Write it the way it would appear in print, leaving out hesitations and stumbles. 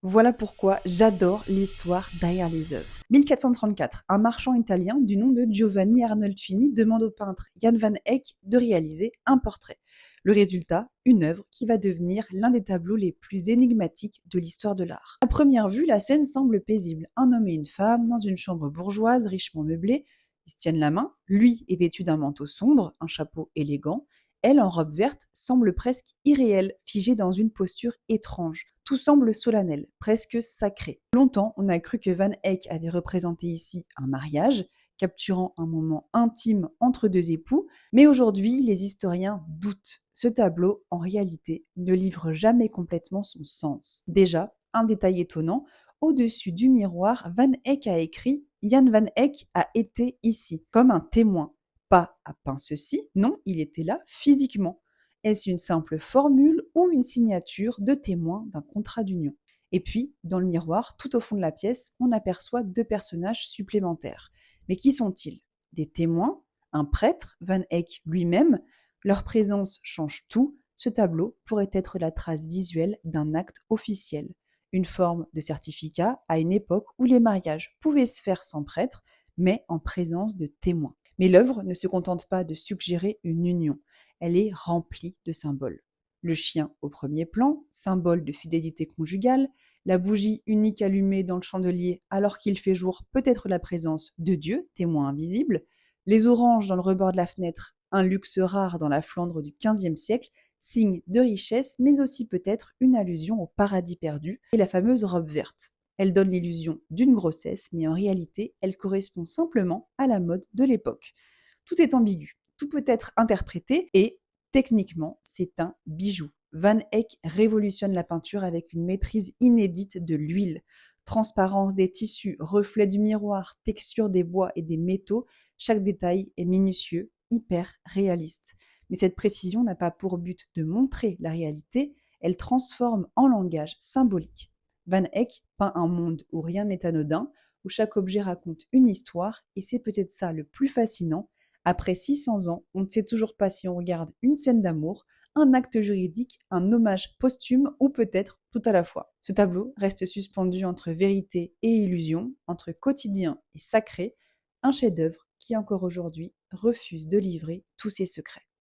Voilà pourquoi j'adore l'histoire derrière les œuvres. 1434, un marchand italien du nom de Giovanni Arnolfini demande au peintre Jan van Eyck de réaliser un portrait. Le résultat, une œuvre qui va devenir l'un des tableaux les plus énigmatiques de l'histoire de l'art. À première vue, la scène semble paisible. Un homme et une femme dans une chambre bourgeoise richement meublée. Ils se tiennent la main. Lui est vêtu d'un manteau sombre, un chapeau élégant. Elle, en robe verte, semble presque irréelle, figée dans une posture étrange. Tout semble solennel, presque sacré. Longtemps, on a cru que Van Eyck avait représenté ici un mariage, capturant un moment intime entre deux époux, mais aujourd'hui, les historiens doutent. Ce tableau, en réalité, ne livre jamais complètement son sens. Déjà, un détail étonnant, au-dessus du miroir, Van Eyck a écrit « Jan Van Eyck a été ici », comme un témoin. Pas a peint ceci, non, il était là physiquement. Est-ce une simple formule ou une signature de témoin d'un contrat d'union? Et puis, dans le miroir, tout au fond de la pièce, on aperçoit deux personnages supplémentaires. Mais qui sont-ils? Des témoins? Un prêtre? Van Eyck lui-même? Leur présence change tout. Ce tableau pourrait être la trace visuelle d'un acte officiel, une forme de certificat à une époque où les mariages pouvaient se faire sans prêtre, mais en présence de témoins. Mais l'œuvre ne se contente pas de suggérer une union, elle est remplie de symboles. Le chien au premier plan, symbole de fidélité conjugale, la bougie unique allumée dans le chandelier alors qu'il fait jour peut être la présence de Dieu, témoin invisible, les oranges dans le rebord de la fenêtre, un luxe rare dans la Flandre du XVe siècle, signe de richesse, mais aussi peut-être une allusion au paradis perdu, et la fameuse robe verte. Elle donne l'illusion d'une grossesse, mais en réalité, elle correspond simplement à la mode de l'époque. Tout est ambigu, tout peut être interprété et, techniquement, c'est un bijou. Van Eyck révolutionne la peinture avec une maîtrise inédite de l'huile. Transparence des tissus, reflet du miroir, texture des bois et des métaux, chaque détail est minutieux, hyper réaliste. Mais cette précision n'a pas pour but de montrer la réalité, elle transforme en langage symbolique. Van Eyck peint un monde où rien n'est anodin, où chaque objet raconte une histoire, et c'est peut-être ça le plus fascinant. Après 600 ans, on ne sait toujours pas si on regarde une scène d'amour, un acte juridique, un hommage posthume ou peut-être tout à la fois. Ce tableau reste suspendu entre vérité et illusion, entre quotidien et sacré, un chef-d'œuvre qui encore aujourd'hui refuse de livrer tous ses secrets.